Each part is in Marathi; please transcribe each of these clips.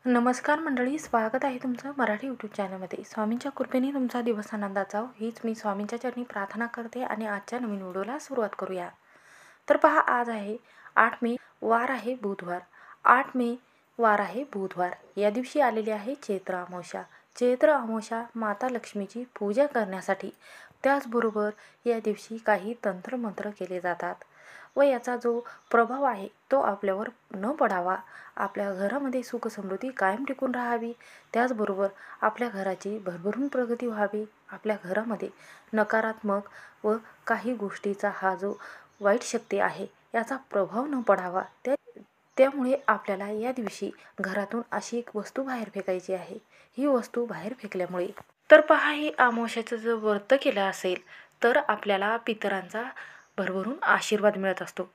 नमस्कार मंडळी, स्वागत आहे तुमचं मराठी यूट्यूब चॅनलमध्ये. स्वामींच्या कृपेने तुमचा दिवस आनंदात जावो हीच मी स्वामींच्या चरणी प्रार्थना करते आणि आजच्या नवीन व्हिडिओला सुरुवात करूया. तर पहा, आज आहे 8 मे, वार आहे बुधवार. 8 मे वार आहे बुधवार. या दिवशी आलेली आहे चैत्र अमावस्या. चैत्र अमावस्या माता लक्ष्मीची पूजा करण्यासाठी, त्याचबरोबर या दिवशी काही तंत्रमंत्र केले जातात व याचा जो प्रभाव आहे तो आपल्यावर न पडावा, आपल्या घरामध्ये सुख समृद्धी कायम टिकून राहावी, त्याचबरोबर आपल्या घराची भरभरून प्रगती व्हावी, आपल्या घरामध्ये नकारात्मक व काही गोष्टीचा हा जो वाईट शक्ती आहे याचा प्रभाव न पडावा, त्यामुळे आपल्याला या दिवशी घरातून अशी एक वस्तू बाहेर फेकायची आहे. ही वस्तू बाहेर फेकल्यामुळे तर पहा, ही अमावस्याचं जर व्रत केलं असेल तर आपल्याला पितरांचा भरभरून आशीर्वाद मिळत असतो.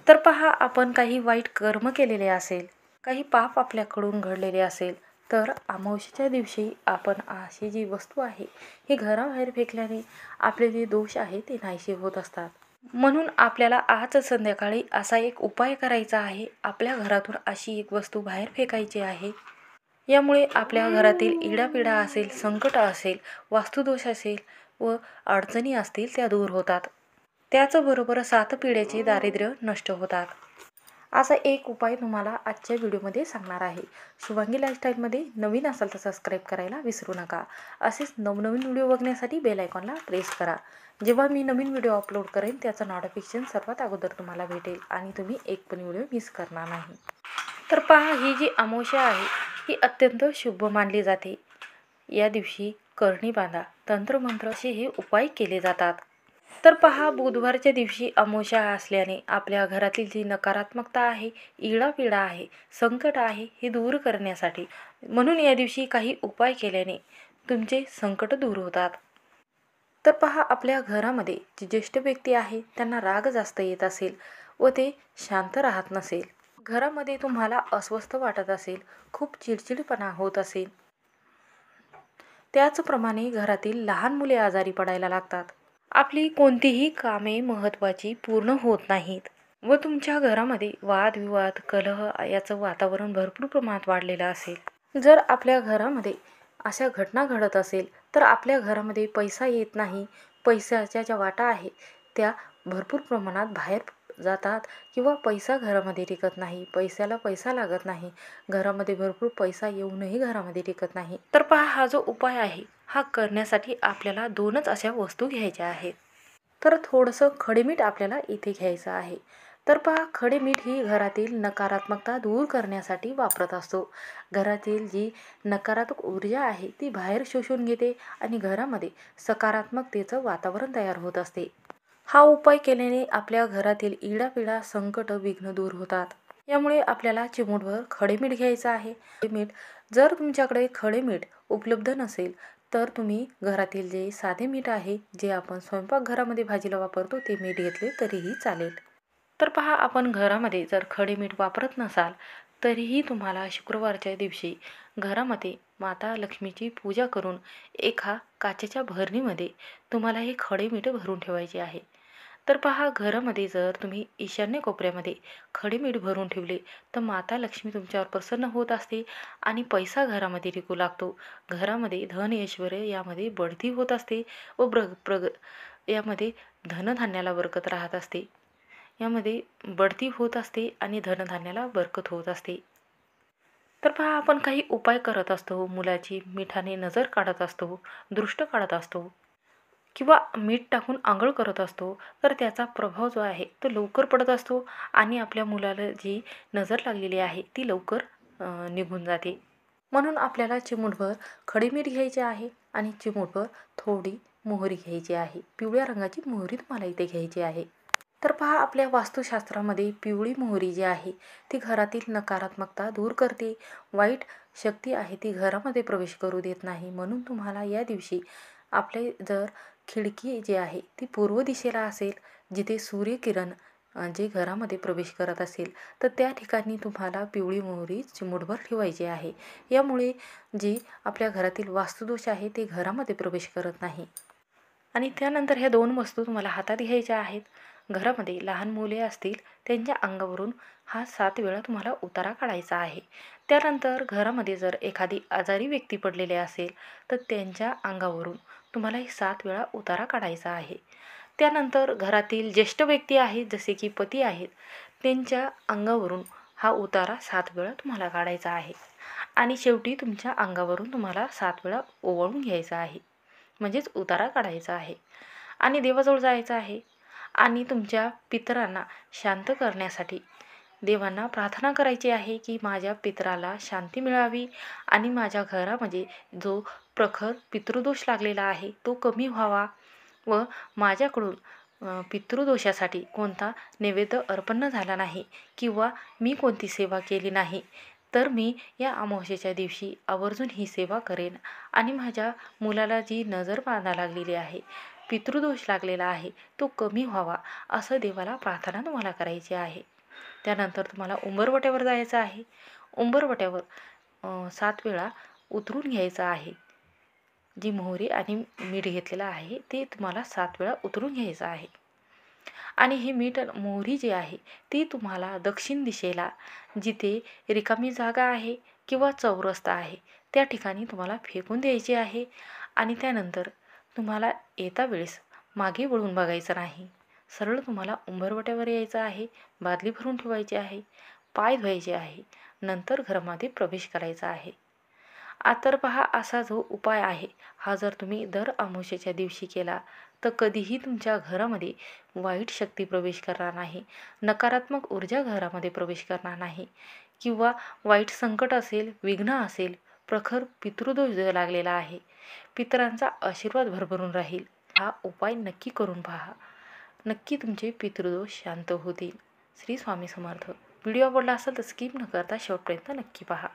तर पहा, आपण काही वाईट कर्म केलेले असेल, काही पाप आपल्याकडून घडलेले असेल तर अमावस्येच्या दिवशी आपण अशी जी वस्तू आहे ही घराबाहेर फेकल्याने आपले जे दोष आहे ते नाहीसे होत असतात. म्हणून आपल्याला आज संध्याकाळी असा एक उपाय करायचा आहे. आपल्या घरातून अशी एक वस्तू बाहेर फेकायची आहे. यामुळे आपल्या घरातील इडापिडा असेल, संकट असेल, वास्तुदोष असेल व अडचणी असतील त्या दूर होतात. त्याचबरोबर 7 पिढ्याचे दारिद्र्य नष्ट होतात. असा एक उपाय तुम्हाला आजच्या व्हिडिओमध्ये सांगणार आहे. शुभांगी लाईफस्टाईलमध्ये नवीन असाल तर सबस्क्राईब करायला विसरू नका. असेच नवनवीन व्हिडिओ बघण्यासाठी बेल आयकॉनला प्रेस करा. जेव्हा मी नवीन व्हिडिओ अपलोड करेन त्याचं नोटिफिकेशन सर्वात अगोदर तुम्हाला भेटेल आणि तुम्ही एक पण व्हिडिओ मिस करणार नाही. तर पहा, ही जी अमावस्या आहे ही अत्यंत शुभ मानली जाते. या दिवशी करणी बांधा, तंत्रमंत्र असे हे उपाय केले जातात. तर पहा, बुधवारच्या दिवशी अमावस्या असल्याने आपल्या घरातील जी नकारात्मकता आहे, इडापिडा आहे, संकट आहे हे दूर करण्यासाठी म्हणून या दिवशी काही उपाय केल्याने तुमचे संकट दूर होतात. तर पहा, आपल्या घरामध्ये जी ज्येष्ठ व्यक्ती आहे त्यांना राग जास्त येत असेल व ते शांत राहत नसेल, घरामध्ये तुम्हाला अस्वस्थ वाटत असेल, खूप चिडचिडपणा होत असेल, त्याचप्रमाणे घरातील लहान मुले आजारी पडायला लागतात, आपली कोणतीही कामे महत्त्वाची पूर्ण होत नाहीत व तुमच्या घरामध्ये वादविवाद, कलह याचं वातावरण भरपूर प्रमाणात वाढलेलं असेल, जर आपल्या घरामध्ये अशा घटना घडत असेल तर आपल्या घरामध्ये पैसा येत नाही, पैशाच्या ज्या वाटा आहे त्या भरपूर प्रमाणात बाहेर जातात किंवा पैसा घरामध्ये टिकत नाही, पैशाला पैसा लागत नाही, घरामध्ये भरपूर पैसा येऊनही घरामध्ये टिकत नाही. तर पहा, हा जो उपाय आहे हा करण्यासाठी आपल्याला 2च अशा वस्तू घ्यायच्या आहेत. तर थोडंसं खडेमीठ आपल्याला इथे घ्यायचं आहे. तर पहा, खडेमीठ ही घरातील नकारात्मकता दूर करण्यासाठी वापरत असतो. घरातील जी नकारात्मक ऊर्जा आहे ती बाहेर शोषून घेते आणि घरामध्ये सकारात्मकतेचं वातावरण तयार होत असते. हा उपाय केल्याने आपल्या घरातील इडापिडा, संकट, विघ्न दूर होतात. यामुळे आपल्याला चिमूटभर खडेमीठ घ्यायचं आहे. खडेमीठ, जर तुमच्याकडे खडेमीठ उपलब्ध नसेल तर तुम्ही घरातील जे साधे मीठ आहे, जे आपण स्वयंपाकघरामध्ये भाजीला वापरतो ते मीठ घेतले तरीही चालेल. तर पहा, आपण घरामध्ये जर खडे मीठ वापरत नसाल तरीही तुम्हाला शुक्रवारच्या दिवशी घरामध्ये माता लक्ष्मीची पूजा करून एका काचेच्या भरणीमध्ये तुम्हाला हे खडे मीठ भरून ठेवायचे आहे. तर पहा, घरामध्ये जर तुम्ही ईशान्य कोपऱ्यामध्ये खडे मीठ भरून ठेवले तर माता लक्ष्मी तुमच्यावर प्रसन्न होत असते आणि पैसा घरामध्ये टिकू लागतो. घरामध्ये धन, ऐश्वर्य यामध्ये बढती होत असते व यामध्ये धनधान्याला बरकत राहत असते, यामध्ये बढती होत असते आणि धनधान्याला बरकत होत असते. तर पहा, आपण काही उपाय करत असतो, मुलाची मिठाने नजर काढत असतो, दृष्ट काढत असतो किंवा मीठ टाकून आंघोळ करत असतो, तर त्याचा प्रभाव जो आहे तो लवकर पडत असतो आणि आपल्या मुलाला जी नजर लागलेली आहे ती लवकर निघून जाते. म्हणून आपल्याला चिमूटभर खडे मीठ घ्यायचे आहे आणि चिमूटभर थोडी मोहरी घ्यायची आहे. पिवळ्या रंगाची मोहरी तुम्हाला इथे घ्यायची आहे. तर पहा, आपल्या वास्तुशास्त्रामध्ये पिवळी मोहरी जी आहे ती घरातील नकारात्मकता दूर करते, वाईट शक्ती आहे ती घरामध्ये प्रवेश करू देत नाही. म्हणून तुम्हाला या दिवशी आपले जर खिडकी जी आहे ती पूर्व दिशेला असेल, जिथे सूर्यकिरण जे घरामध्ये प्रवेश करत असेल तर त्या ठिकाणी तुम्हाला पिवळी मोहरी चिमूटभर ठेवायची आहे. यामुळे जे आपल्या घरातील वास्तुदोष आहे ते घरामध्ये प्रवेश करत नाही. आणि त्यानंतर ह्या 2 वस्तू तुम्हाला हातात घ्यायच्या आहेत. घरामध्ये लहान मुले असतील त्यांच्या अंगावरून हा 7 वेळा तुम्हाला उतारा काढायचा आहे. त्यानंतर घरामध्ये जर एखादी आजारी व्यक्ती पडलेली असेल तर त्यांच्या अंगावरून तुम्हाला हे 7 वेळा उतारा काढायचा आहे. त्यानंतर घरातील ज्येष्ठ व्यक्ती आहेत जसे की पती आहेत त्यांच्या अंगावरून हा उतारा 7 वेळा तुम्हाला काढायचा आहे. आणि शेवटी तुमच्या अंगावरून तुम्हाला 7 वेळा ओवाळून घ्यायचा आहे, म्हणजेच उतारा काढायचा आहे. आणि देवाजवळ जायचं आहे आणि तुमच्या पितरांना शांत करण्यासाठी देवांना प्रार्थना करायची आहे की माझ्या पितराला शांती मिळावी आणि माझ्या घरामध्ये जो प्रखर पितृदोष लागलेला आहे तो कमी व्हावा व माझ्याकडून पितृदोषासाठी कोणता नैवेद्य अर्पण झाला नाही किंवा मी कोणती सेवा केली नाही तर मी या अमावस्येच्या दिवशी आवर्जून ही सेवा करेन आणि माझ्या मुलाला जी नजर बाधा लागलेली आहे, पितृदोष लागलेला आहे तो कमी व्हावा असं देवाला प्रार्थना तुम्हाला करायची आहे. त्यानंतर तुम्हाला उंबरवट्यावर जायचं आहे. उंबरवट्यावर 7 वेळा उतरून घ्यायचं आहे. जी मोहरी आणि मीठ घेतलेलं आहे ते तुम्हाला 7 वेळा उतरून घ्यायचं आहे. आणि हे मीठ मोहरी जी आहे ती तुम्हाला दक्षिण दिशेला जिथे रिकामी जागा आहे किंवा चौरस्ता आहे त्या ठिकाणी तुम्हाला फेकून द्यायची आहे. आणि त्यानंतर तुम्हाला येता वेळेस मागे वळून बघायचं नाही. सरळ तुम्हाला उंबरवट्यावर यायचं आहे, बादली भरून ठेवायची आहे, पाय धुवायचे आहे, नंतर घरामध्ये प्रवेश करायचा आहे. तर पहा असा जो उपाय आहे हा जर तुम्ही दर अमावस्येच्या दिवशी केला तर कधीही तुमच्या घरामध्ये वाईट शक्ती प्रवेश करणार नाही, नकारात्मक ऊर्जा घरामध्ये प्रवेश करणार नाही किंवा वाईट संकट असेल, विघ्न असेल, प्रखर पितृदोष जो लागलेला आहे, पितरांचा आशीर्वाद भरभरून राहील. हा उपाय नक्की करून पहा. नक्की तुमचे पितृदोष शांत होतील. श्री स्वामी समर्थ. व्हिडिओ आवडला असेल तर स्किप न करता शेवटपर्यंत नक्की पहा.